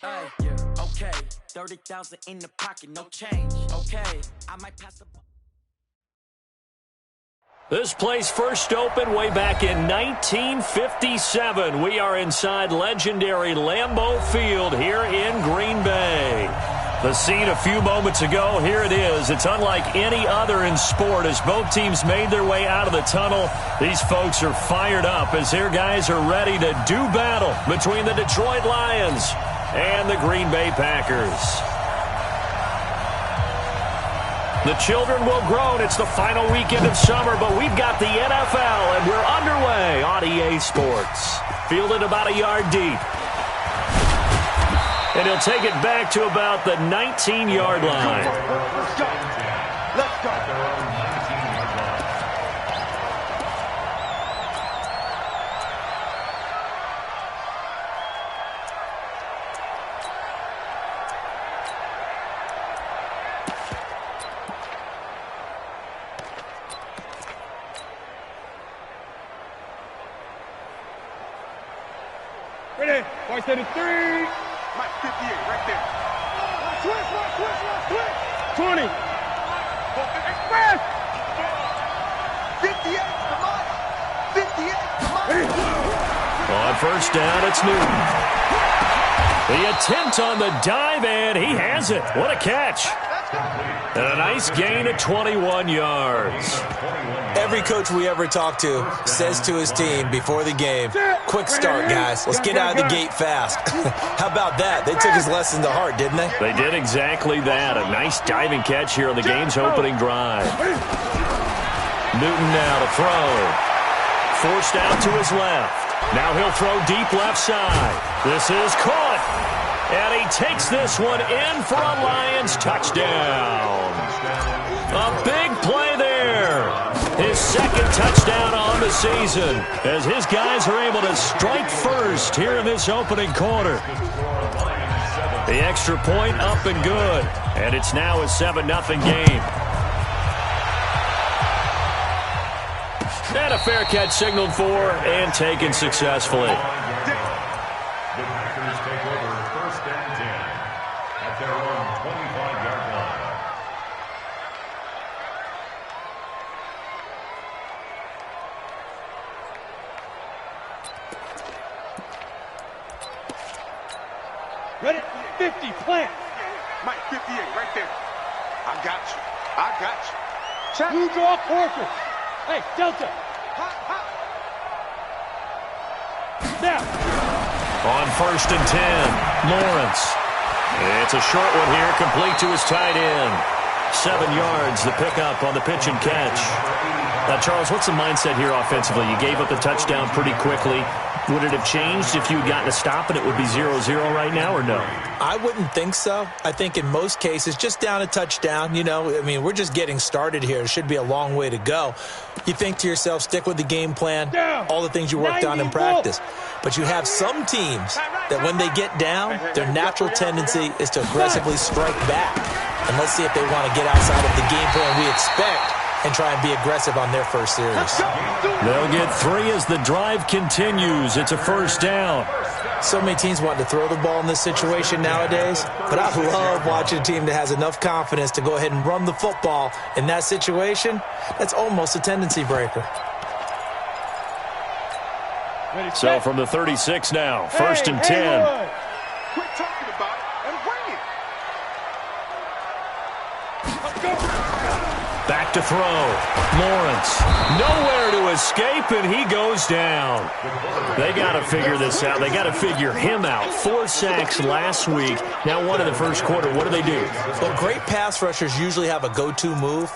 Hey, yeah, okay. 30,000 in the pocket, no change. Okay, I might pass the ball. This place first opened way back in 1957. We are inside legendary Lambeau Field here in Green Bay. The scene a few moments ago, here it is. It's unlike any other in sport as both teams made their way out of the tunnel. These folks are fired up as their guys are ready to do battle between the Detroit Lions and the Green Bay Packers. The children will groan. It's the final weekend of summer, but we've got the NFL, and we're underway on EA Sports. Fielded about a yard deep. And he'll take it back to about the 19-yard line. Let's go. Let's go. Ready? Watch that 3. Mike 58, right there. Switch. 20. Express. 58, come on. 58, come on. On first down, it's Newton. The attempt on the dive, and he has it. What a catch. And a nice gain of 21 yards. Every coach we ever talk to says to his team before the game, quick start, guys. Let's get out of the gate fast. How about that? They took his lesson to heart, didn't they? They did exactly that. A nice diving catch here on the game's opening drive. Newton now to throw. Forced out to his left. Now he'll throw deep left side. This is caught. And he takes this one in for a Lions touchdown. A big play there. His second touchdown on the season as his guys are able to strike first here in this opening quarter. The extra point up and good. And it's now a 7-0 game. And a fair catch signaled for and taken successfully. The Packers take over first and 10 at their own 25-yard line. Ready? 50. Plant. Mike 58, right there. I got you. Check. Blue draw quarter. Hey, Delta. Now. On first and 10, Lawrence. It's a short one here, complete to his tight end. 7 yards, the pickup on the pitch and catch. Now, Charles, what's the mindset here offensively? You gave up the touchdown pretty quickly. Would it have changed if you had gotten a stop and it would be 0-0 right now, or no? I wouldn't think so. I think in most cases, just down a touchdown, we're just getting started here. It should be a long way to go. You think to yourself, stick with the game plan, all the things you worked on in practice. But you have some teams that when they get down, their natural tendency is to aggressively strike back. And let's see if they want to get outside of the game plan we expect and try and be aggressive on their first series. They'll get 3 as the drive continues. It's a first down. So many teams want to throw the ball in this situation nowadays, but I love watching a team that has enough confidence to go ahead and run the football in that situation. That's almost a tendency breaker. So from the 36 now, first and 10. Quit talking about it and bring it. Back to throw. Lawrence. Nowhere to escape, and he goes down. They got to figure this out. They got to figure him out. 4 sacks last week. Now 1 in the first quarter. What do? Well, great pass rushers usually have a go-to move,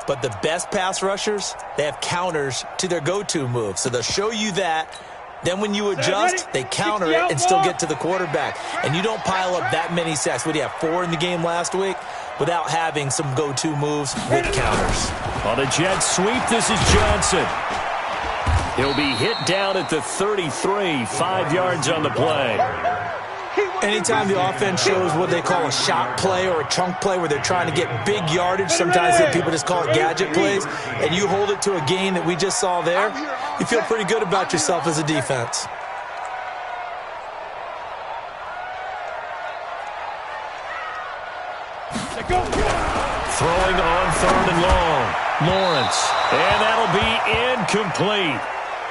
but the best pass rushers, they have counters to their go-to move. So they'll show you that. Then when you adjust, they counter it and still get to the quarterback. And you don't pile up that many sacks. What do you have, 4 in the game last week? Without having some go-to moves with counters. On a jet sweep, this is Johnson. He'll be hit down at the 33, 5 yards on the play. Anytime the offense shows what they call a shot play or a chunk play where they're trying to get big yardage, sometimes people just call it gadget plays, and you hold it to a gain that we just saw there, you feel pretty good about yourself as a defense. Throwing on 3rd and long. Lawrence. And that'll be incomplete.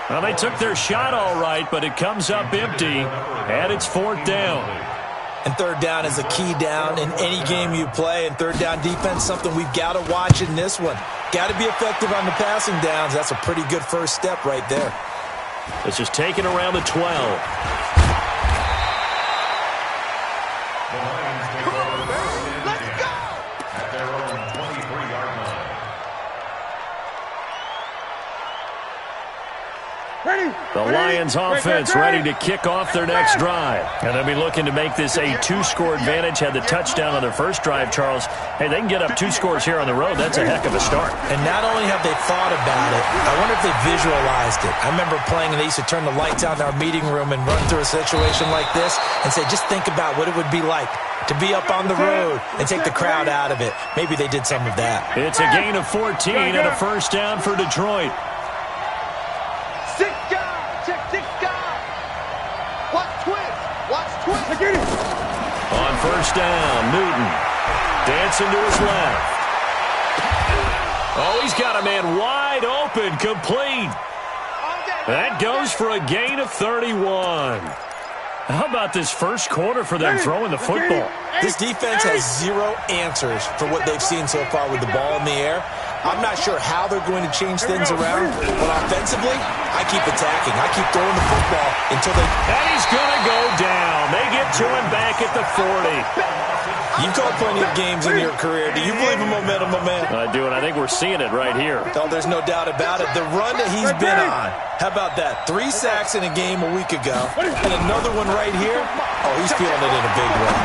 Well, they took their shot all right, but it comes up empty, and it's 4th down. And 3rd down is a key down in any game you play, and 3rd down defense, something we've got to watch in this one. Got to be effective on the passing downs. That's a pretty good first step right there. This is taken around the 12. The Lions offense ready to kick off their next drive. And they'll be looking to make this a 2-score advantage. Had the touchdown on their first drive, Charles. Hey, they can get up 2 scores here on the road. That's a heck of a start. And not only have they thought about it, I wonder if they visualized it. I remember playing, and they used to turn the lights out in our meeting room and run through a situation like this and say, just think about what it would be like to be up on the road and take the crowd out of it. Maybe they did some of that. It's a gain of 14 and a first down for Detroit. On first down, Newton dancing to his left. Oh, he's got a man wide open, complete. That goes for a gain of 31. How about this first quarter for them throwing the football? This defense has 0 answers for what they've seen so far with the ball in the air. I'm not sure how they're going to change things around, but offensively, I keep attacking. I keep throwing the football until they... And he's going to go down. They get to him back at the 40. You've called plenty of games in your career. Do you believe in momentum, my man? I do, and I think we're seeing it right here. Oh, there's no doubt about it. The run that he's been on. How about that? 3 sacks in a game a week ago, and another one right here. Oh, he's feeling it in a big way.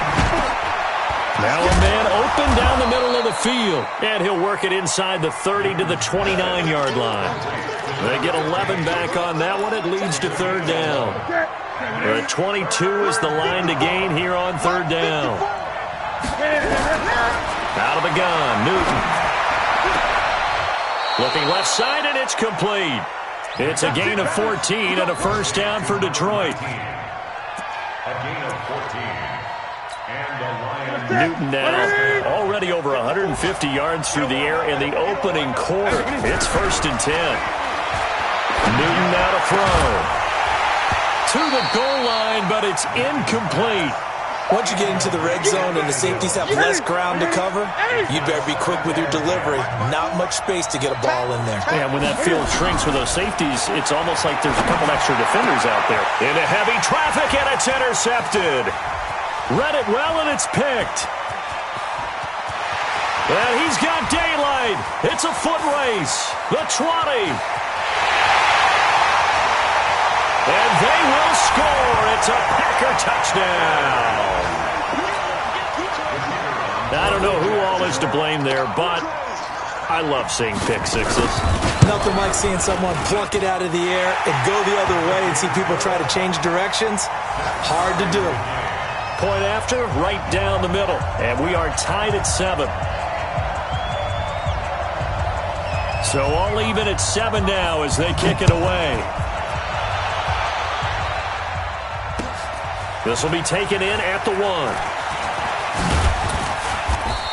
Now a man open down the middle of the field. And he'll work it inside the 30 to the 29-yard line. They get 11 back on that one. It leads to 3rd down. The 22 is the line to gain here on 3rd down. Out of the gun, Newton. Looking left side, and it's complete. It's a gain of 14 and a first down for Detroit. A gain of 14. And the Lions. Newton now already over 150 yards through the air in the opening quarter. It's 1st and 10. Newton now to throw. To the goal line, but it's incomplete. Once you get into the red zone and the safeties have less ground to cover, you better be quick with your delivery. Not much space to get a ball in there. And when that field shrinks with those safeties, it's almost like there's a couple extra defenders out there. Into heavy traffic, and it's intercepted. Read it well, and it's picked. And he's got daylight. It's a foot race. The 20. And they will score. It's a Packer touchdown. I don't know who all is to blame there, but I love seeing pick sixes. Nothing like seeing someone pluck it out of the air and go the other way and see people try to change directions. Hard to do. Point after, right down the middle. And we are tied at 7. So all even at 7 now as they kick it away. This will be taken in at the 1.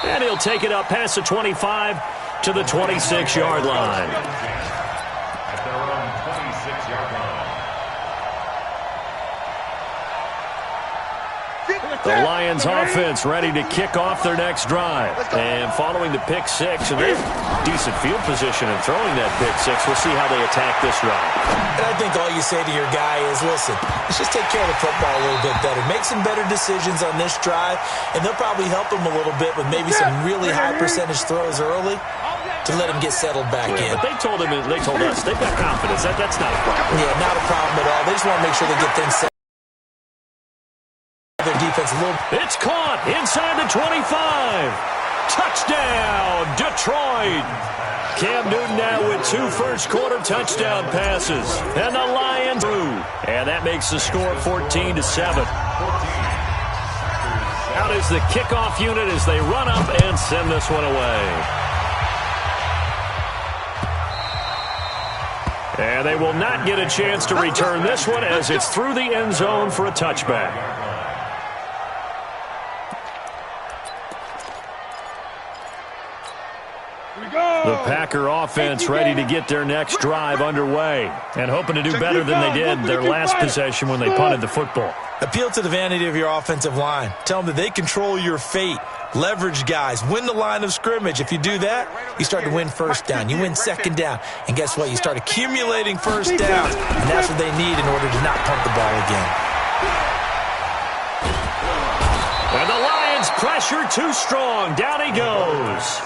And he'll take it up past the 25 to the 26-yard line. At their own 26-yard line. The Lions offense ready to kick off their next drive. And following the pick 6, and they're decent field position and throwing that pick 6. We'll see how they attack this drive. And I think all you say to your guy is, listen, let's just take care of the football a little bit better. Make some better decisions on this drive, and they'll probably help him a little bit with maybe some really high percentage throws early to let him get settled back in. But they told us they've got confidence. That's not a problem. Yeah, not a problem at all. They just want to make sure they get things set. Their defense a little. It's caught inside the 25. Touchdown, Detroit. Cam Newton now with 2 first-quarter touchdown passes. And the Lions through. And that makes the score 14-7. Out is the kickoff unit as they run up and send this one away. And they will not get a chance to return this one as it's through the end zone for a touchback. The Packer offense ready to get their next drive underway and hoping to do better than they did their last possession when they punted the football. Appeal to the vanity of your offensive line. Tell them that they control your fate. Leverage guys. Win the line of scrimmage. If you do that, you start to win first down. You win second down. And guess what? You start accumulating first downs. And that's what they need in order to not punt the ball again. And the Lions pressure too strong. Down he goes.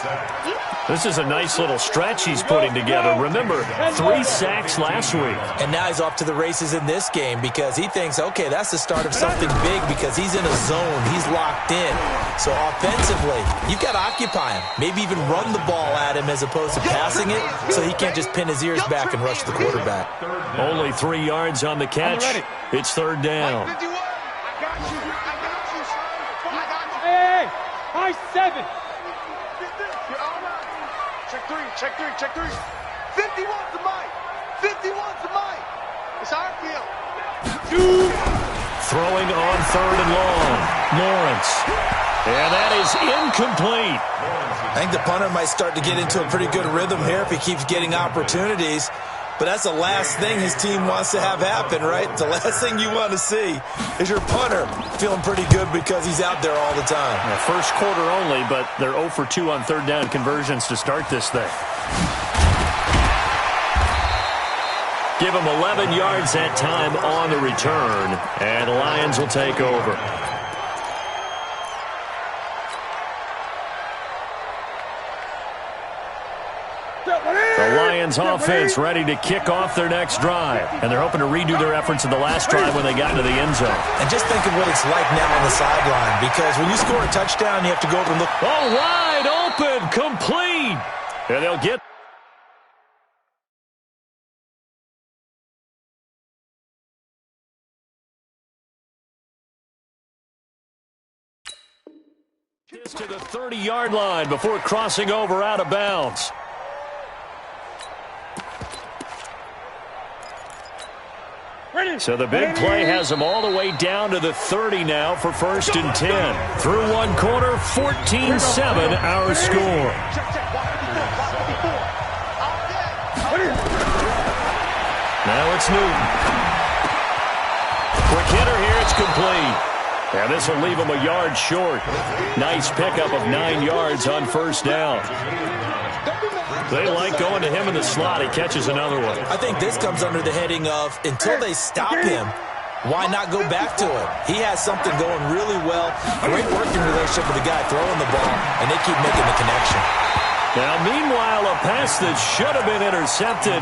This is a nice little stretch he's putting together. Remember, 3 sacks last week. And now he's off to the races in this game because he thinks, okay, that's the start of something big because he's in a zone. He's locked in. So offensively, you've got to occupy him. Maybe even run the ball at him as opposed to passing it so he can't just pin his ears back and rush the quarterback. Only 3 yards on the catch. It's third down. Hey, high 7. Check three. 51's the mic. 51's the mic. It's our field. Throwing on third and long. Lawrence. And that is incomplete. I think the punter might start to get into a pretty good rhythm here if he keeps getting opportunities. But that's the last thing his team wants to have happen, right? The last thing you want to see is your punter feeling pretty good because he's out there all the time. Yeah, first quarter only, but they're 0 for 2 on third down conversions to start this thing. Give them 11 yards that time on the return, and the Lions will take over. The Lions offense ready to kick off their next drive. And they're hoping to redo their efforts in the last drive when they got into the end zone. And just think of what it's like now on the sideline, because when you score a touchdown, you have to go over and look. Oh, wide open, complete. And they'll get. To the 30-yard line before crossing over out of bounds. So the big play has them all the way down to the 30 now for 1st and 10. Through one quarter, 14-7 our score. Now it's Newton. Quick hitter here, it's complete. And this will leave him a yard short. Nice pickup of 9 yards on first down. They like going to him in the slot. He catches another one. I think this comes under the heading of until they stop him, why not go back to it? He has something going really well. Great working relationship with the guy throwing the ball, and they keep making the connection. Now, meanwhile, a pass that should have been intercepted,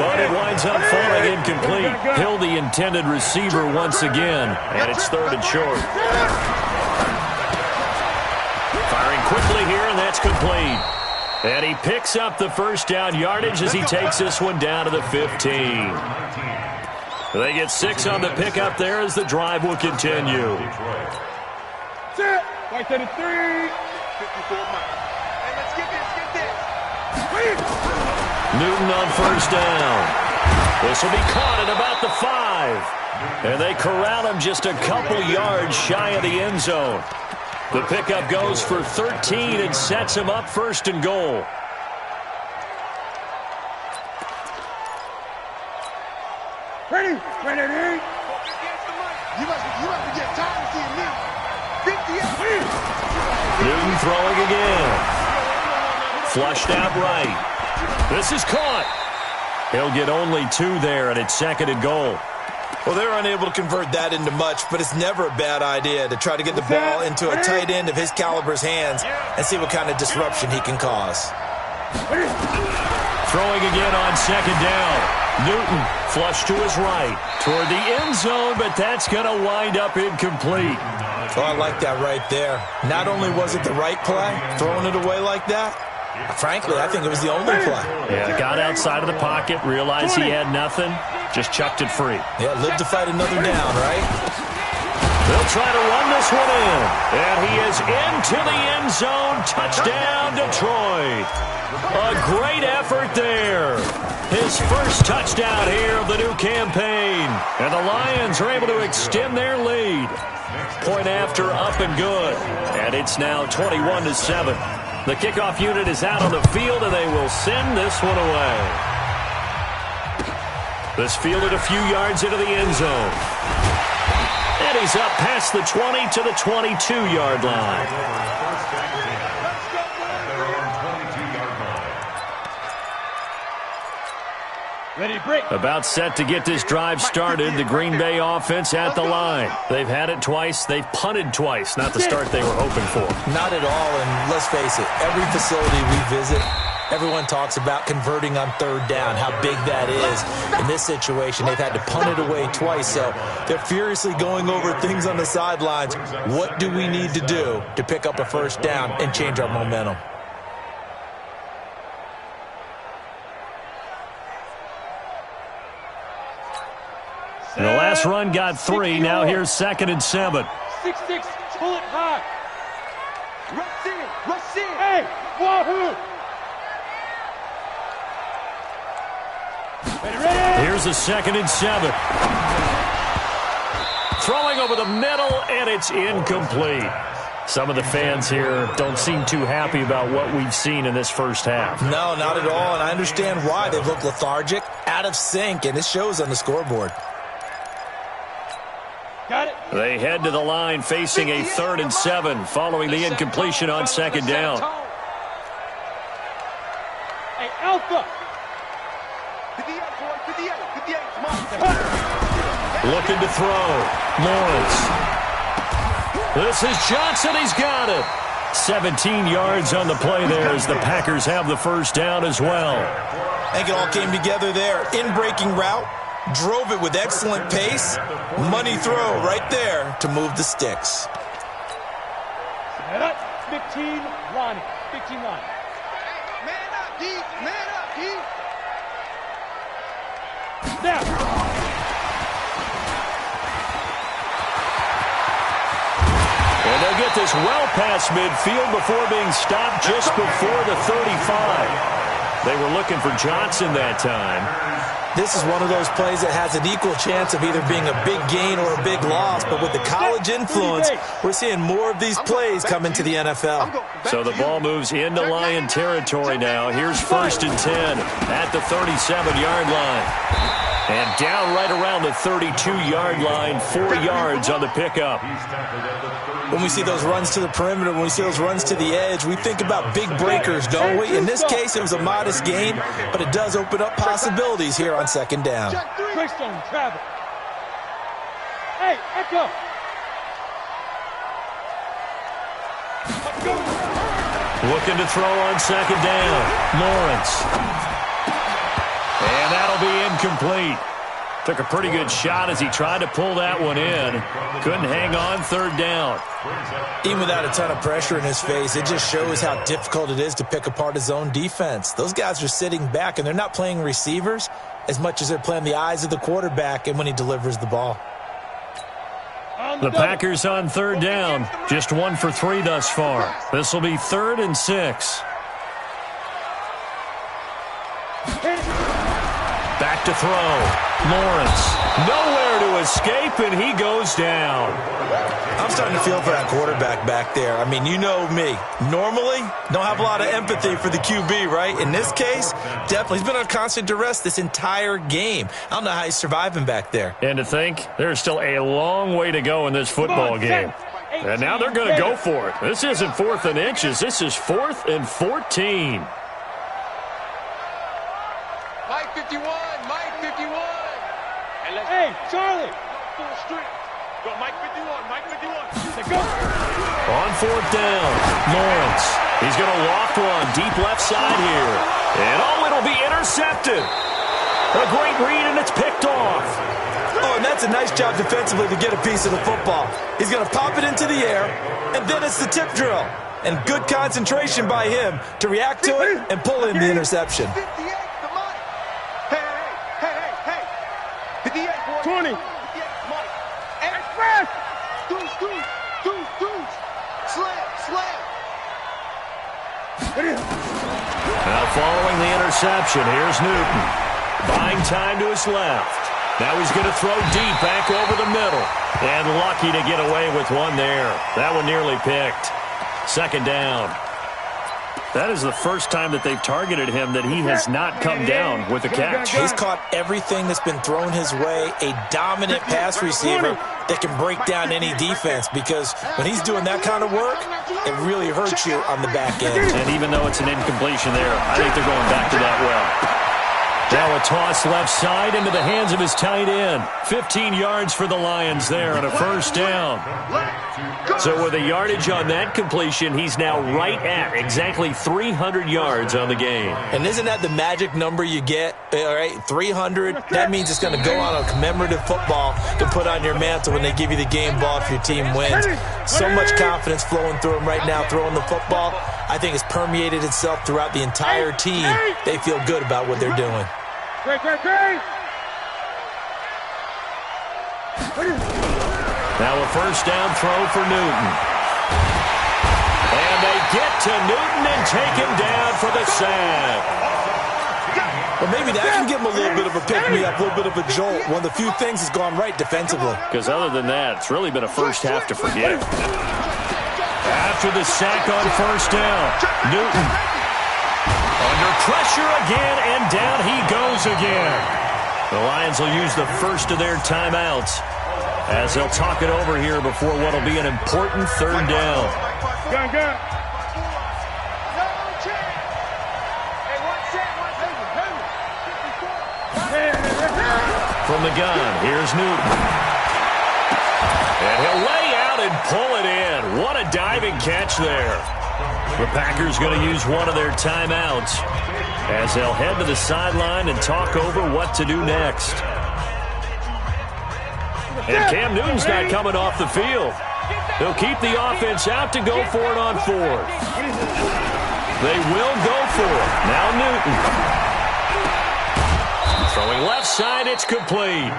but it winds up falling incomplete. Hill, the intended receiver once again, and it's 3rd and short. Firing quickly here, and that's complete. And he picks up the first down yardage as he takes this one down to the 15. They get 6 on the pickup there as the drive will continue. Set. Right to the 3. 54 miles. Hey, let's get this. Newton on first down. This will be caught at about the 5. And they corral him just a couple yards shy of the end zone. The pickup goes for 13 and sets him up 1st and goal. Ready. You must be getting tired of seeing me. 58. Newton throwing again. Flushed out right. This is caught. He'll get only 2 there, and it's 2nd and goal. Well, they're unable to convert that into much, but it's never a bad idea to try to get the ball into a tight end of his caliber's hands and see what kind of disruption he can cause. Throwing again on 2nd down. Newton flush to his right toward the end zone, but that's going to wind up incomplete. Oh, I like that right there. Not only was it the right play, throwing it away like that, frankly, I think it was the only play. Yeah, got outside of the pocket, realized he had nothing, just chucked it free. Yeah, live to fight another down, right? They'll try to run this one in. And he is into the end zone. Touchdown, Detroit. A great effort there. His first touchdown here of the new campaign. And the Lions are able to extend their lead. Point after, up and good. And it's now 21-7. The kickoff unit is out on the field, and they will send this one away. This fielded a few yards into the end zone. And he's up past the 20 to the 22-yard line. Ready, break. About set to get this drive started. The Green Bay offense at the line. They've had it twice. They've punted twice. Not the start they were hoping for. Not at all, and let's face it, every facility we visit, everyone talks about converting on third down, how big that is. In this situation, they've had to punt it away twice, so they're furiously going over things on the sidelines. What do we need to do to pick up a first down and change our momentum? And the last run got 3. Now here's 2nd and 7. 6-6, pull it high. Rush in, rush in. Hey, wahoo! Ready. Here's a 2nd and 7. Throwing over the middle, and it's incomplete. Some of the fans here don't seem too happy about what we've seen in this first half. No, not at all, and I understand why. They've looked lethargic, out of sync, and it shows on the scoreboard. Got it. They head to the line facing a 3rd and 7 following the incompletion on 2nd down. Hey, Alpha. 58, boy, 58, come on. Looking to throw. Lawrence. This is Johnson. He's got it. 17 yards on the play there as the Packers have the first down as well. I think it all came together there. In-breaking route. Drove it with excellent pace. Money throw right there to move the sticks. 15, Lonnie. 15, Lonnie. Man up, D. Man up, D. Now. And they'll get this well past midfield before being stopped just before the 35. They were looking for Johnson that time. This is one of those plays that has an equal chance of either being a big gain or a big loss. But with the college influence, we're seeing more of these plays come into the NFL. So the ball moves into Lion territory now. Here's 1st and 10 at the 37-yard line. And down right around the 32-yard line, 4 yards on the pickup. When we see those runs to the perimeter, when we see those runs to the edge, we think about big breakers, don't we? In this case, it was a modest gain, but it does open up possibilities here on 2nd down. Greystone, travel. Hey, Echo. Looking to throw on 2nd down. Lawrence. And that'll be incomplete. Took a pretty good shot as he tried to pull that one in. Couldn't hang on 3rd down. Even without a ton of pressure in his face, it just shows how difficult it is to pick apart his own defense. Those guys are sitting back, and they're not playing receivers as much as they're playing the eyes of the quarterback and when he delivers the ball. The Packers on 3rd down. Just 1 for 3 thus far. This will be 3rd and 6. Back to throw. Lawrence. Nowhere to escape, and he goes down. I'm starting to feel for that quarterback back there. I mean, you know me. Normally, don't have a lot of empathy for the QB, right? In this case, definitely. He's been on constant duress this entire game. I don't know how he's surviving back there. And to think, there's still a long way to go in this football game. And now they're going to go for it. This isn't 4th and inches. This is 4th and 14. Mike 51, Mike 51. Hey, Charlie. Full street. Go, Mike 51, Mike 51. Go. On 4th down, Lawrence. He's going to loft one deep left side here. And it'll be intercepted. A great read, and it's picked off. Oh, and that's a nice job defensively to get a piece of the football. He's going to pop it into the air, and then it's the tip drill. And good concentration by him to react to it and pull in the interception. 58 to Mike. Hey. 58, boy. 20. 58 to Mike. Express. Deuce. Slam. Now following the interception, here's Newton. Buying time to his left. Now he's going to throw deep back over the middle. And lucky to get away with one there. That one nearly picked. 2nd down. That is the first time that they've targeted him that he has not come down with a catch. He's caught everything that's been thrown his way, a dominant pass receiver that can break down any defense, because when he's doing that kind of work, it really hurts you on the back end. And even though it's an incompletion there, I think they're going back to that well. Now a toss left side into the hands of his tight end. 15 yards for the Lions there on a first down. So with a yardage on that completion, he's now right at exactly 300 yards on the game. And isn't that the magic number you get? All right, 300. That means it's going to go on a commemorative football to put on your mantle when they give you the game ball if your team wins. So much confidence flowing through him right now throwing the football. I think it's permeated itself throughout the entire team. They feel good about what they're doing. Great. Now a first down throw for Newton. And they get to Newton and take him down for the sack. Well, maybe that can give him a little bit of a pick-me-up, a little bit of a jolt. One of the few things that's gone right defensively. Because other than that, it's really been a first half to forget. After the sack on first down, Newton under pressure again, and down he goes again. The Lions will use the first of their timeouts as they'll talk it over here before what will be an important third down. Gun. From the gun, here's Newton. And he'll lay out and pull it in. What a diving catch there. The Packers going to use one of their timeouts as they'll head to the sideline and talk over what to do next. And Cam Newton's not coming off the field. They'll keep the offense out to go for it on fourth. They will go for it. Now Newton. Throwing left side, it's complete.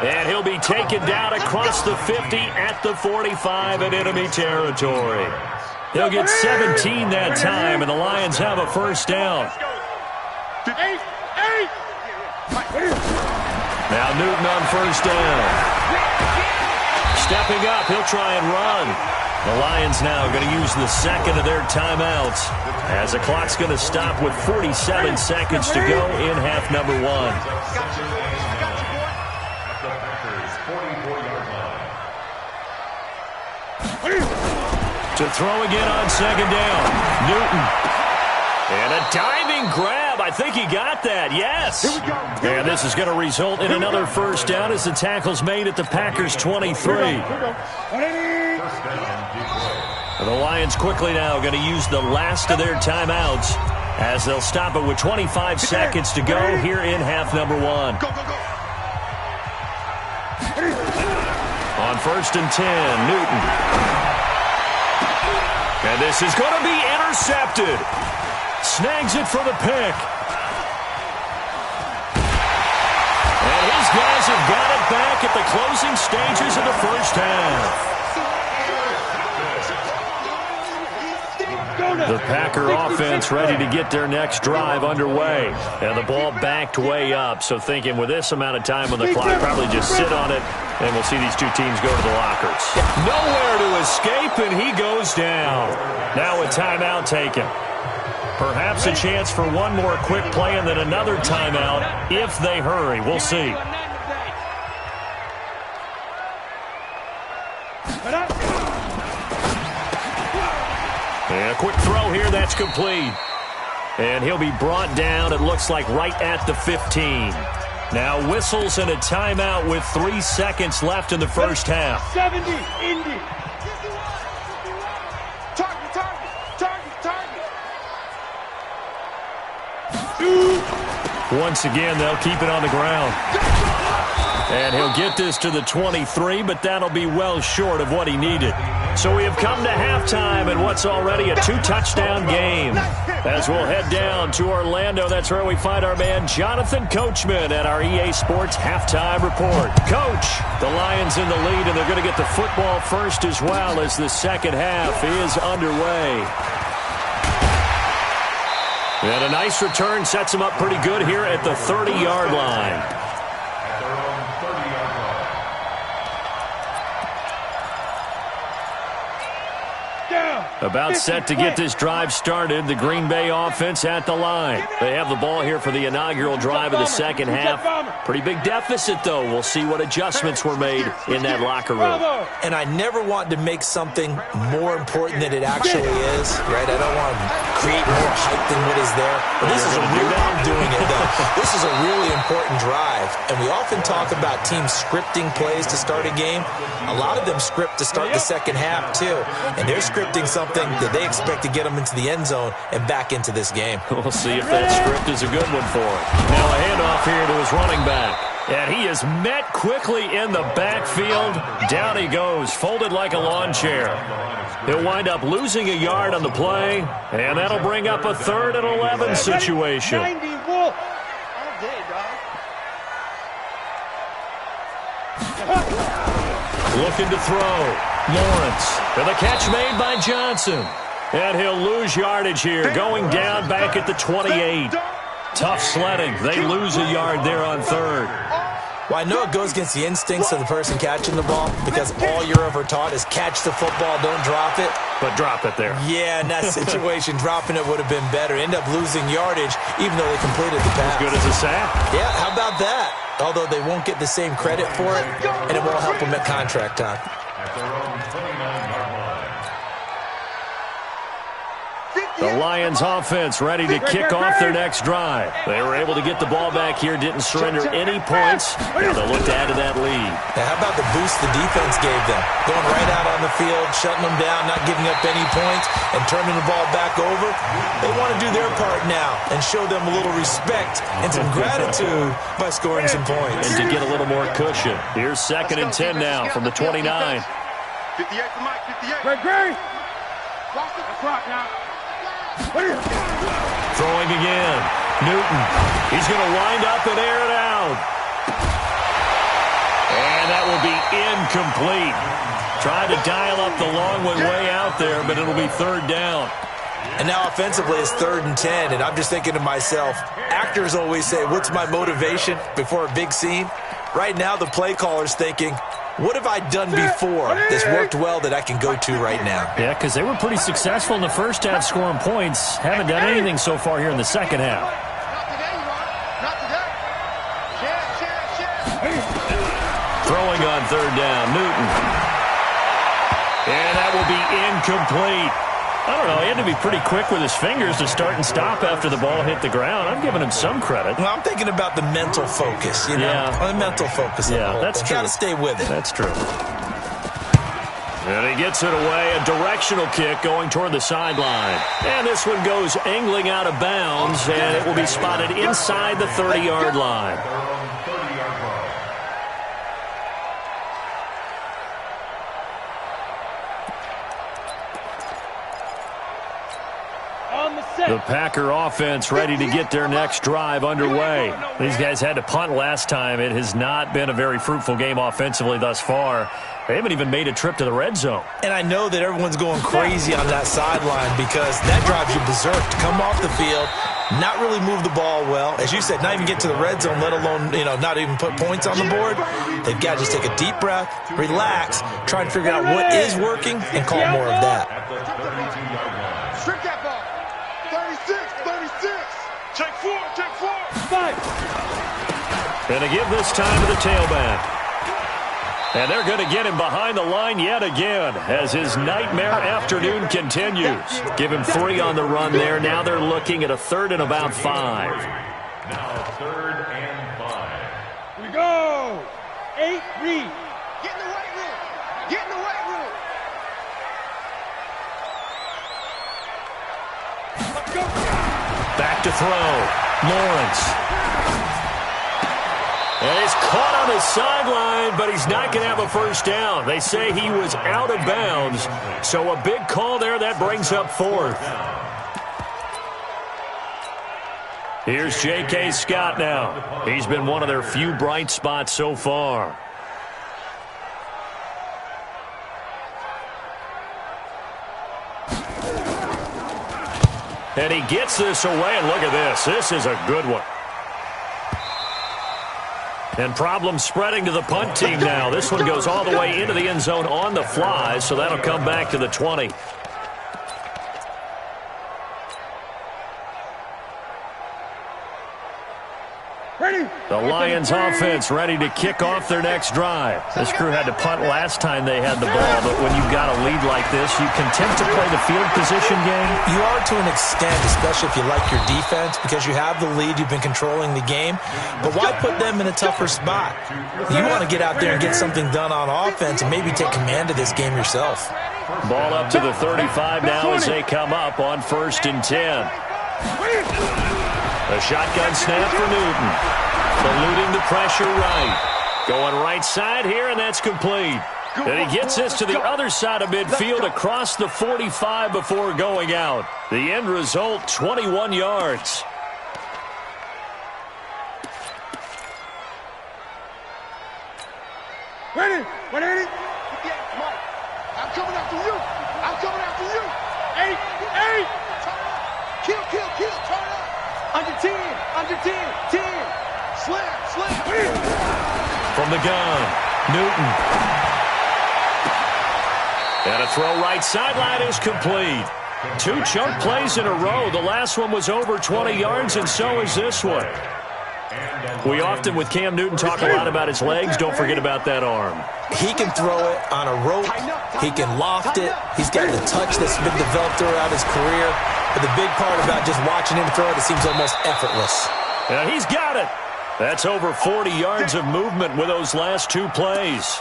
And he'll be taken down across the 50 at the 45 in enemy territory. He'll get 17 that time, and the Lions have a first down. Now Newton on first down. Stepping up, he'll try and run. The Lions now going to use the second of their timeouts as the clock's going to stop with 47 seconds to go in half number one. To throw again on second down. Newton. And a diving grab. I think he got that. Yes. And this is going to result in another first down as the tackle's made at the Packers' 23. The Lions quickly now going to use the last of their timeouts as they'll stop it with 25 seconds to go here in half number one. On first and 10, Newton. And this is going to be intercepted. Snags it for the pick. And his guys have got it back at the closing stages of the first half. The Packer offense ready to get their next drive underway. And the ball backed way up. So thinking with this amount of time on the clock, probably just sit on it, and we'll see these two teams go to the lockers. Nowhere to escape, and he goes down. Now a timeout taken. Perhaps a chance for one more quick play and then another timeout if they hurry. We'll see. And a quick throw here, that's complete. And he'll be brought down, it looks like, right at the 15. Now whistles and a timeout with 3 seconds left in the first half. 70, Indy. Target. Once again, they'll keep it on the ground. And he'll get this to the 23, but that'll be well short of what he needed. So we have come to halftime in what's already a 2-touchdown game. As we'll head down to Orlando, that's where we find our man Jonathan Coachman at our EA Sports Halftime Report. Coach, the Lions in the lead, and they're going to get the football first as well as the second half is underway. And a nice return sets him up pretty good here at the 30-yard line. Down. About set to get this drive started. The Green Bay offense at the line. They have the ball here for the inaugural drive of the second half. Pretty big deficit, though. We'll see what adjustments were made in that locker room. And I never want to make something more important than it actually is, right? I don't want to create more hype than what is there. But this is a really, I'm doing it, though. This is a really important drive. And we often talk about teams scripting plays to start a game. A lot of them script to start the second half, too. And they're scripting something that they expect to get them into the end zone and back into this game. We'll see if that script is a good one for him. Now a handoff here to his running back. And he is met quickly in the backfield. Down he goes, folded like a lawn chair. He'll wind up losing a yard on the play, and that'll bring up a 3rd and 11 situation. Looking to throw. Lawrence. And the catch made by Johnson. And he'll lose yardage here, going down back at the 28. Tough sledding. They lose a yard there on 3rd. Well, I know it goes against the instincts of the person catching the ball because all you're ever taught is catch the football, don't drop it. But drop it there. Yeah, in that situation, dropping it would have been better. End up losing yardage even though they completed the pass. As good as a sack. Yeah, how about that? Although they won't get the same credit for it, and it won't help them at contract time. At their own 29-yard line. The Lions offense ready to kick off their next drive. They were able to get the ball back here, didn't surrender any points. Now they'll look to add to that lead. Now, how about the boost the defense gave them? Going right out on the field, shutting them down, not giving up any points, and turning the ball back over. They want to do their part now and show them a little respect and some gratitude by scoring some points. And to get a little more cushion. Here's 2nd and 10 now from the 29. 58 to Mike, 58. Great. Watch the clock now. Throwing again. Newton. He's going to wind up and air it out. And that will be incomplete. Tried to dial up the long way out there, but it'll be 3rd down. And now offensively it's 3rd and 10, and I'm just thinking to myself, actors always say, what's my motivation before a big scene? Right now the play caller's thinking, what have I done before that's worked well that I can go to right now? Yeah, because they were pretty successful in the first half scoring points. Haven't done anything so far here in the second half. Not today, not today. Share. Throwing on 3rd down, Newton. And that will be incomplete. I don't know, he had to be pretty quick with his fingers to start and stop after the ball hit the ground. I'm giving him some credit. Well, I'm thinking about the mental focus, you know? Yeah. The mental focus. Yeah, that's true. Got to stay with it. That's true. And he gets it away, a directional kick going toward the sideline. And this one goes angling out of bounds, and it will be spotted inside the 30-yard line. The Packer offense ready to get their next drive underway. These guys had to punt last time. It has not been a very fruitful game offensively thus far. They haven't even made a trip to the red zone. And I know that everyone's going crazy on that sideline because that drives you berserk to come off the field, not really move the ball well. As you said, not even get to the red zone, let alone, not even put points on the board. They've got to just take a deep breath, relax, try and figure out what is working, and call more of that. Strip that ball. 36. Take four. 5. And they give this time to the tailback. And they're going to get him behind the line yet again as his nightmare afternoon continues. Give him 3 on the run there. Now they're looking at a 3rd and about 5. Now 3rd and 5. We go. 8 read. Get in the weight room. Get in the weight room. Let's go. Back to throw. Lawrence. And he's caught on the sideline, but he's not going to have a first down. They say he was out of bounds. So a big call there. That brings up 4th. Here's J.K. Scott now. He's been one of their few bright spots so far. And he gets this away, and look at this. This is a good one. And problems spreading to the punt team now. This one goes all the way into the end zone on the fly, so that'll come back to the 20. The Lions offense ready to kick off their next drive. This crew had to punt last time they had the ball, but when you've got a lead like this, you content to play the field position game? You are to an extent, especially if you like your defense, because you have the lead, you've been controlling the game. But why put them in a tougher spot? You want to get out there and get something done on offense and maybe take command of this game yourself. Ball up to the 35 now as they come up on 1st and 10. A shotgun snap for Newton. Eluding the pressure right. Going right side here, and that's complete. And he gets this to the other side of midfield across the 45 before going out. The end result, 21 yards. Ready? Ready? Mike, I'm coming after you. I'm coming after you. 8. Kill, turn up. Under 10, 10. Slam. From the gun, Newton. And a throw right sideline is complete. 2 chunk plays in a row. The last one was over 20 yards, and so is this one. We often, with Cam Newton, talk a lot about his legs. Don't forget about that arm. He can throw it on a rope. He can loft it. He's got the touch that's been developed throughout his career. But the big part about just watching him throw it seems almost effortless. And he's got it. That's over 40 yards of movement with those last 2 plays.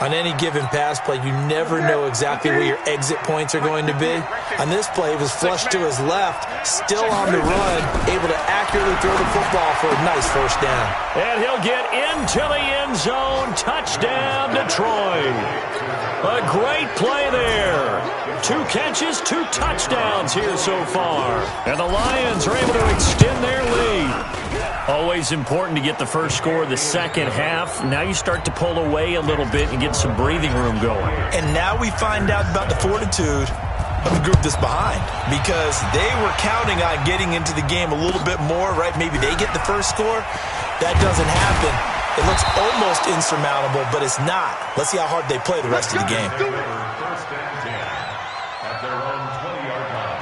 On any given pass play, you never know exactly where your exit points are going to be. On this play, it was flushed to his left, still on the run, able to accurately throw the football for a nice first down. And he'll get into the end zone. Touchdown, Detroit. A great play there. 2 catches, 2 touchdowns here so far. And the Lions are able to extend their lead. Always important to get the first score of the second half. Now you start to pull away a little bit and get some breathing room going. And now we find out about the fortitude of the group that's behind, because they were counting on getting into the game a little bit more, right? Maybe they get the first score. That doesn't happen. It looks almost insurmountable, but it's not. Let's see how hard they play the rest of the game. First and 10 at their own 20-yard line.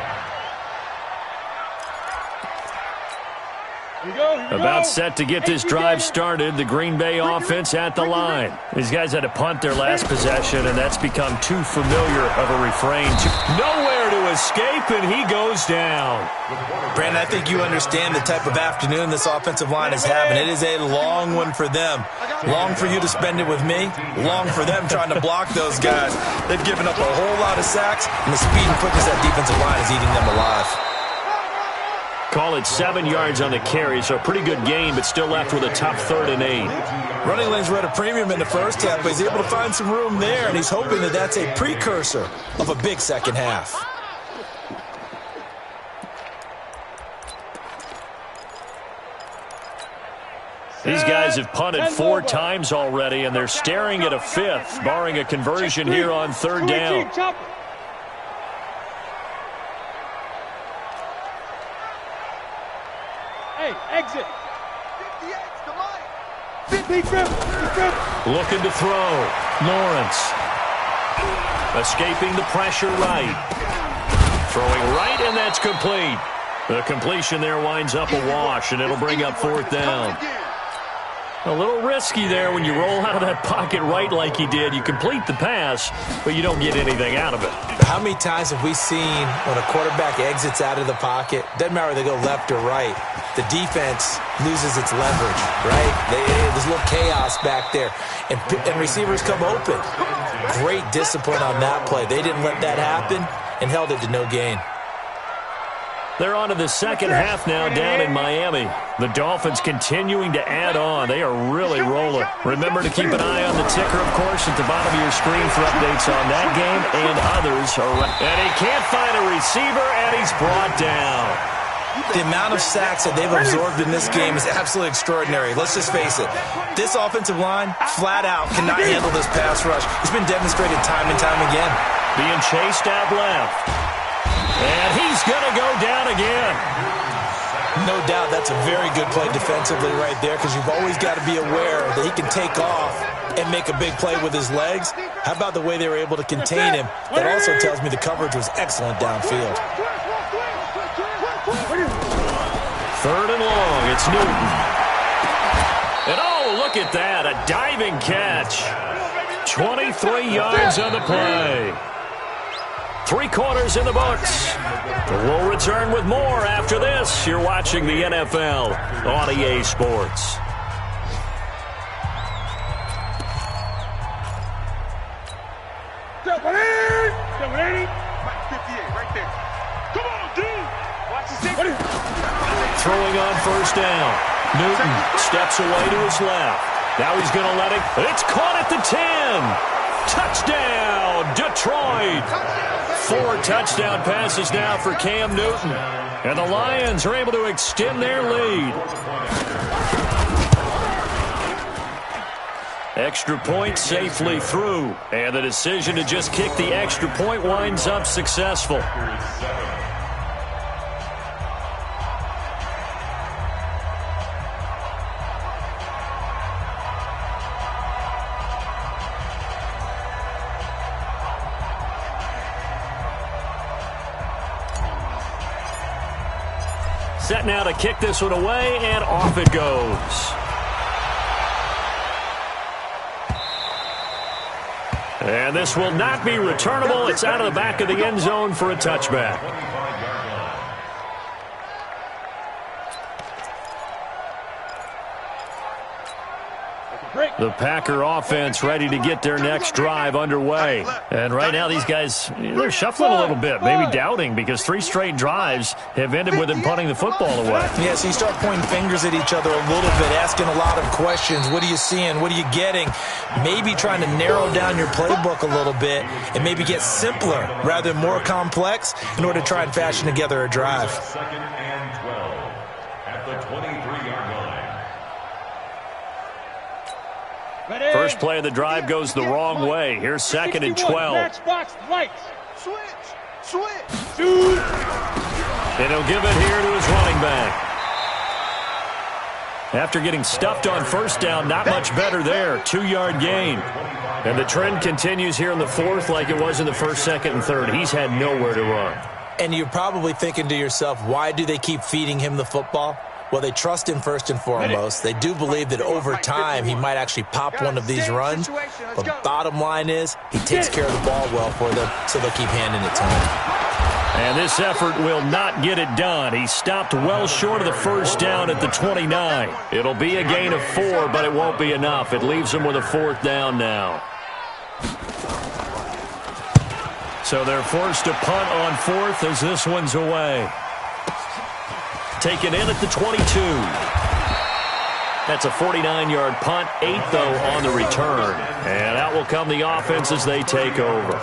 About set to get this drive started. The Green Bay offense at the line. These guys had to punt their last possession, and that's become too familiar of a refrain. Nowhere to escape, and he goes down. Brandon, I think you understand the type of afternoon this offensive line is having. It is a long one for them. Long for you to spend it with me. Long for them trying to block those guys. They've given up a whole lot of sacks, and the speed and quickness of that defensive line is eating them alive. Call it 7 yards on the carry, so a pretty good game, but still left with a tough 3rd and 8. Running lanes were at a premium in the first half, but he's able to find some room there, and he's hoping that that's a precursor of a big second half. These guys have punted 4 times already, and they're staring at a 5th, barring a conversion here on 3rd down. Exit. 58's the line. Looking to throw. Lawrence. Escaping the pressure right. Throwing right, and that's complete. The completion there winds up a wash, and it'll bring up 4th down. A little risky there when you roll out of that pocket right like he did. You complete the pass, but you don't get anything out of it. How many times have we seen when a quarterback exits out of the pocket, doesn't matter whether they go left or right, the defense loses its leverage, right? There's a little chaos back there, and receivers come open. Great discipline on that play. They didn't let that happen and held it to no gain. They're on to the second half now down in Miami. The Dolphins continuing to add on. They are really rolling. Remember to keep an eye on the ticker, of course, at the bottom of your screen for updates on that game and others. And he can't find a receiver, and he's brought down. The amount of sacks that they've absorbed in this game is absolutely extraordinary. Let's just face it. This offensive line, flat out, cannot handle this pass rush. It's been demonstrated time and time again. Being chased out left. And he's going to go down again. No doubt that's a very good play defensively right there, because you've always got to be aware that he can take off and make a big play with his legs. How about the way they were able to contain him? That also tells me the coverage was excellent downfield. 3rd and long. It's Newton. Look at that, a diving catch. 23 yards on the play. 3 quarters in the books. We'll return with more after this. You're watching the NFL on EA Sports. Double 80. 58 right there. Come on, dude. Watch the safety. Throwing on first down. Newton steps away to his left. Now he's going to let it. It's caught at the 10. Touchdown, Detroit. 4 touchdown passes now for Cam Newton. And the Lions are able to extend their lead. Extra point safely through. And the decision to just kick the extra point winds up successful. Set now to kick this one away, and off it goes. And this will not be returnable. It's out of the back of the end zone for a touchback. The Packer offense ready to get their next drive underway. And right now these guys, they're shuffling a little bit, maybe doubting, because 3 straight drives have ended with them punting the football away. Yeah, so you start pointing fingers at each other a little bit, asking a lot of questions. What are you seeing? What are you getting? Maybe trying to narrow down your playbook a little bit and maybe get simpler rather than more complex in order to try and fashion together a drive. 2nd and 12 at the 23-yard line. First play of the drive goes the wrong way. Here's 2nd and 12. Matchbox lights. Switch. And he'll give it here to his running back. After getting stuffed on first down, not much better there. 2-yard gain. And the trend continues here in the 4th like it was in the 1st, 2nd, and 3rd. He's had nowhere to run. And you're probably thinking to yourself, why do they keep feeding him the football? Well, they trust him first and foremost. They do believe that over time he might actually pop one of these runs. But bottom line is he takes care of the ball well for them, so they'll keep handing it to him. And this effort will not get it done. He stopped well short of the first down at the 29. It'll be a gain of 4, but it won't be enough. It leaves him with a 4th down now. So they're forced to punt on 4th as this one's away. Taken in at the 22. That's a 49-yard punt, 8, though, on the return. And out will come the offense as they take over.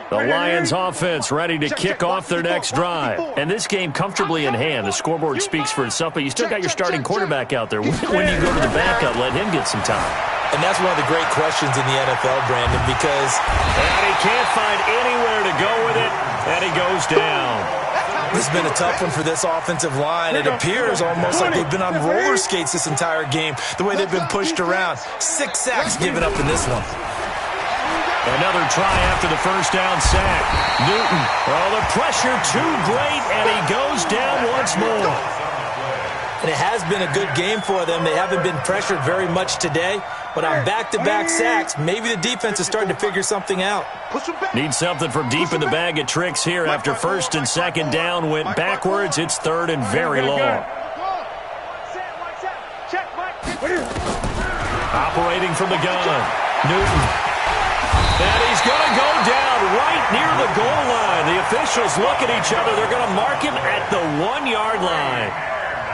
The Lions offense ready to kick off their next drive. And this game comfortably in hand. The scoreboard speaks for itself, but you still got your starting quarterback out there. When do you go to the backup, let him get some time? And that's one of the great questions in the NFL, Brandon, because... And he can't find anywhere to go with it, and he goes down. This has been a tough one for this offensive line. It appears almost like they've been on roller skates this entire game, the way they've been pushed around. 6 sacks given up in this one. Another try after the first down sack. Newton, oh, the pressure too great, and he goes down once more. And it has been a good game for them. They haven't been pressured very much today, but on back-to-back sacks, maybe the defense is starting to figure something out. Need something from deep in the bag of tricks here after 1st and 2nd down went backwards. It's 3rd and very long. Operating from the gun, Newton. And he's going to go down right near the goal line. The officials look at each other. They're going to mark him at the 1-yard line.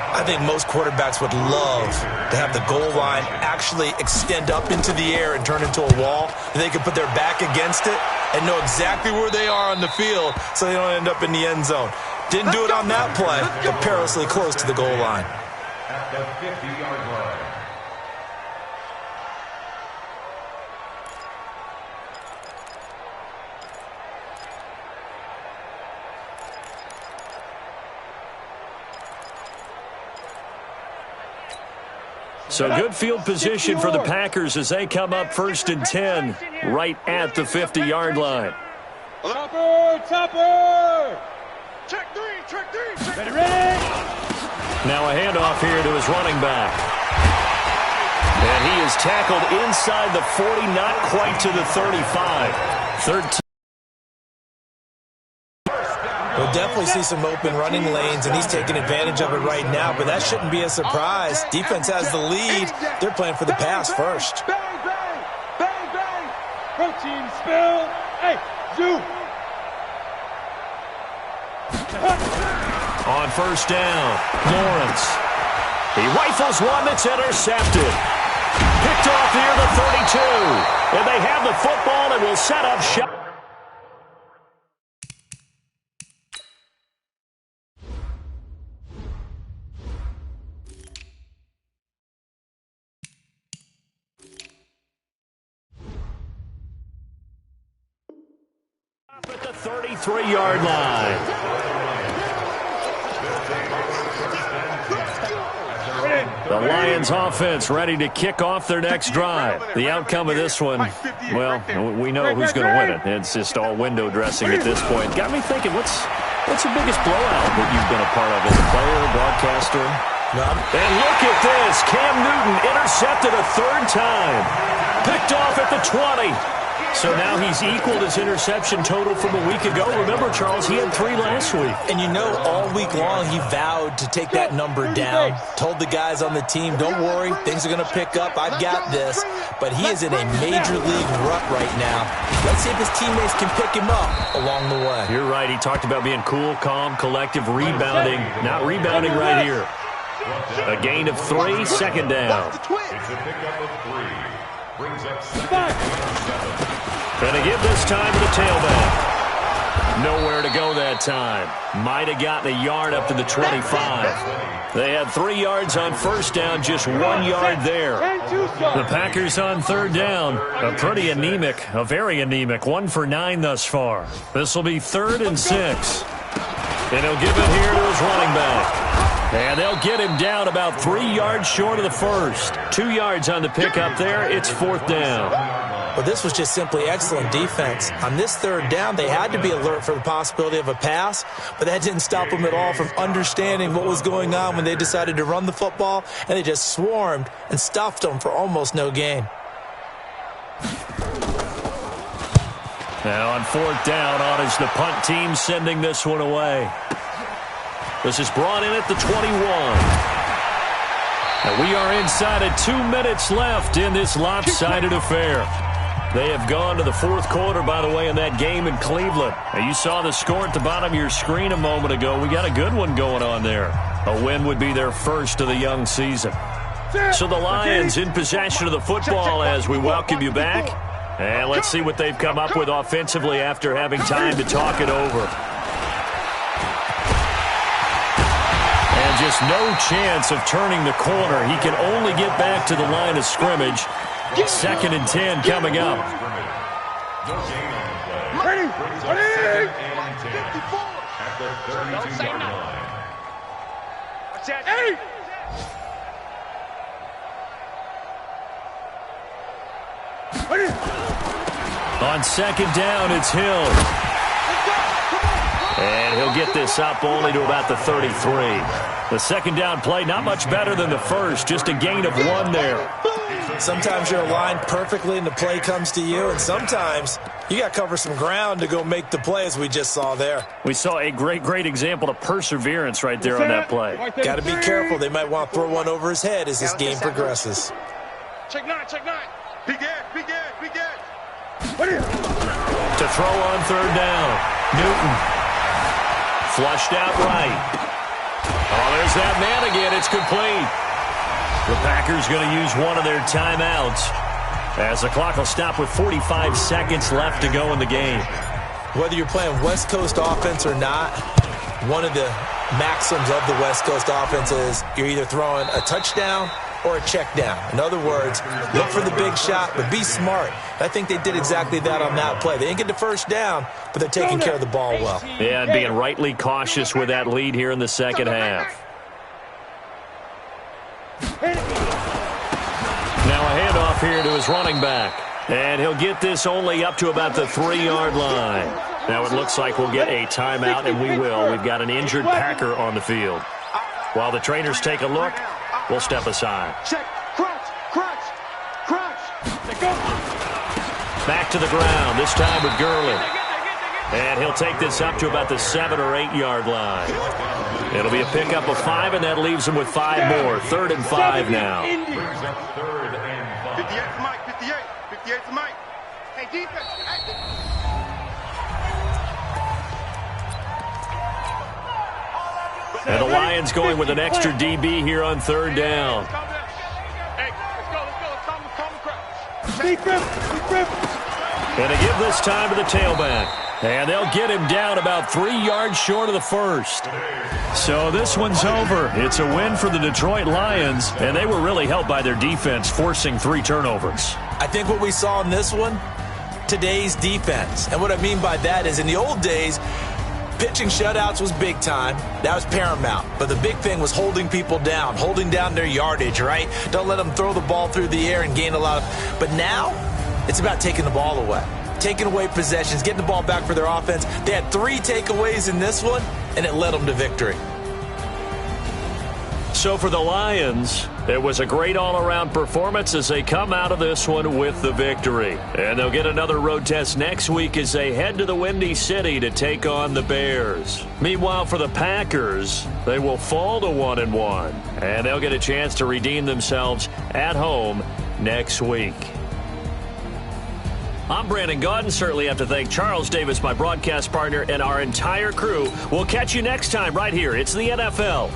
I think most quarterbacks would love to have the goal line actually extend up into the air and turn into a wall. And they can put their back against it and know exactly where they are on the field so they don't end up in the end zone. Didn't do it on that play, but perilously close to the goal line. At the 50-yard line. So good field position for the Packers as they come up 1st and 10 right at the 50-yard line. Topper! Check three. Ready? Now a handoff here to his running back. And he is tackled inside the 40, not quite to the 35. 13. We'll definitely see some open running lanes, and he's taking advantage of it right now, but that shouldn't be a surprise. Defense has the lead. They're playing for the pass first. Bang, bang, bang, bang. Protein spill. Hey, Zoo. On 1st down, Lawrence. He rifles one that's intercepted. Picked off near the 32. And they have the football and will set up shot. At the 33-yard line. The Lions offense ready to kick off their next drive. The outcome of this one, well, we know who's going to win it. It's just all window dressing at this point. Got me thinking, what's the biggest blowout that you've been a part of as a player, broadcaster? And look at this. Cam Newton intercepted a 3rd time. Picked off at the 20. So now he's equaled his interception total from a week ago. Remember, Charles, he had 3 last week. And you know, all week long he vowed to take that number down. Told the guys on the team, don't worry, things are going to pick up. I've got this. But he is in a major league rut right now. Let's see if his teammates can pick him up along the way. You're right. He talked about being cool, calm, collective, rebounding. Not rebounding right here. A gain of 3, 2nd down. It's a pickup of 3. Brings up 2nd. Gonna give this time to the tailback. Nowhere to go that time. Might have gotten a yard up to the 25. They had 3 yards on 1st down, just 1 yard there. The Packers on 3rd down. A very anemic 1 for 9 thus far. This will be 3rd and 6. And he'll give it here to his running back. And they'll get him down about 3 yards short of the 1st. 2 yards on the pickup there. It's 4th down. Well, this was just simply excellent defense. On this 3rd down, they had to be alert for the possibility of a pass, but that didn't stop them at all from understanding what was going on when they decided to run the football, and they just swarmed and stuffed them for almost no gain. Now on 4th down, on is the punt team sending this one away. This is brought in at the 21. And we are inside of 2 minutes left in this lopsided affair. They have gone to the 4th quarter, by the way, in that game in Cleveland. And you saw the score at the bottom of your screen a moment ago. We got a good one going on there. A win would be their first of the young season. So the Lions in possession of the football as we welcome you back. And let's see what they've come up with offensively after having time to talk it over. And just no chance of turning the corner. He can only get back to the line of scrimmage. 2nd and 10 coming up. Ready? At the 32-yard line. Hey! On 2nd down, it's Hill. And he'll get this up only to about the 33. The 2nd down play, not much better than the first, just a gain of 1 there. Sometimes you're aligned perfectly and the play comes to you, and sometimes you got to cover some ground to go make the play, as we just saw there. We saw a great example of perseverance right there on that play. Got to be careful. They might want to throw one over his head as this game progresses. Check 9. Begin. To throw on 3rd down. Newton. Flushed out right. Oh, there's that man again. It's complete. The Packers going to use one of their timeouts as the clock will stop with 45 seconds left to go in the game. Whether you're playing West Coast offense or not, one of the maxims of the West Coast offense is you're either throwing a touchdown or a check down. In other words, look for the big shot, but be smart. I think they did exactly that on that play. They didn't get the 1st down, but they're taking care of the ball well. Yeah, and being rightly cautious with that lead here in the 2nd half. off here to his running back. And he'll get this only up to about the 3-yard line. Now it looks like we'll get a timeout, and we will. We've got an injured Packer on the field. While the trainers take a look, we'll step aside. Check. Crunch. Crunch. Crunch. Back to the ground, this time with Gurley. And he'll take this up to about the 7 or 8 yard line. It'll be a pickup of 5, and that leaves him with 5 more. 3rd and 5 now. 58 to Mike. 58. 58 to Mike. Hey, defense. And the Lions going with an extra DB here on 3rd down. Hey, let's go. And they give this time to the tailback. And they'll get him down about 3 yards short of the first. So this one's over. It's a win for the Detroit Lions, and they were really helped by their defense forcing 3 turnovers. I think what we saw in this one, today's defense. And what I mean by that is in the old days, pitching shutouts was big time. That was paramount. But the big thing was holding people down, holding down their yardage, right? Don't let them throw the ball through the air and gain a lot of. But now, it's about taking the ball away. Taking away possessions, getting the ball back for their offense. They had 3 takeaways in this one, and it led them to victory. So for the Lions, it was a great all-around performance as they come out of this one with the victory. And they'll get another road test next week as they head to the Windy City to take on the Bears. Meanwhile, for the Packers, they will fall to 1-1, and they'll get a chance to redeem themselves at home next week. I'm Brandon Gaudin. Certainly have to thank Charles Davis, my broadcast partner, and our entire crew. We'll catch you next time right here. It's the NFL.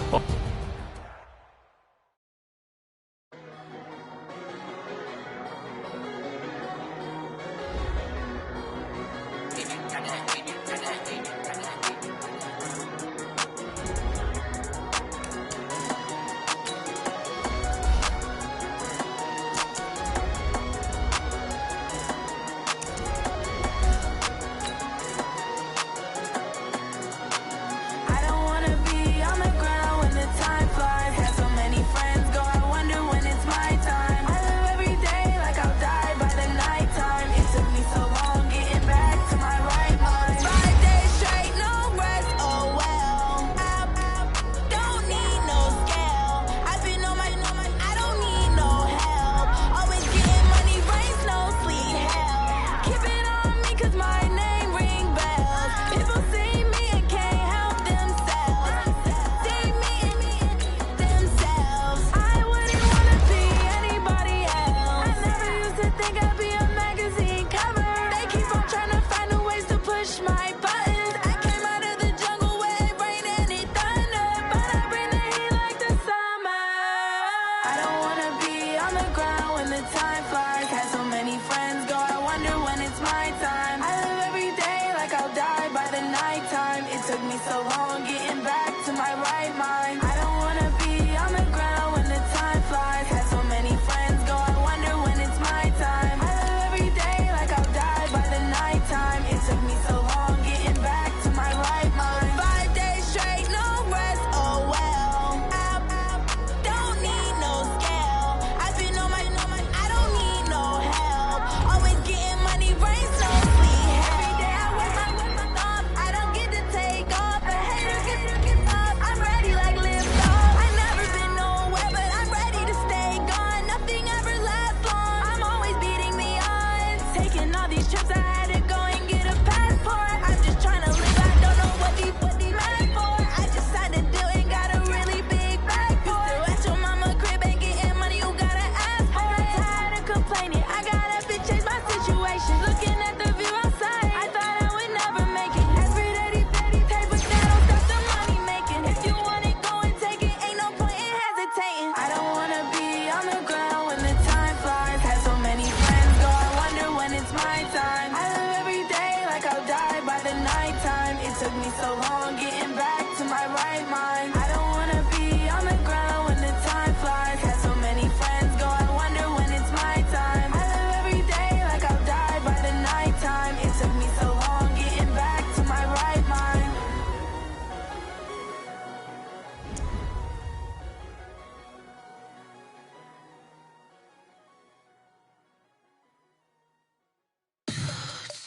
I don't wanna be on the ground when the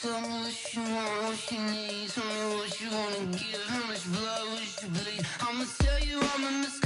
Tell me what you want, what you need. Tell me what you wanna give. How much blood would you bleed? I'ma tell you I'm a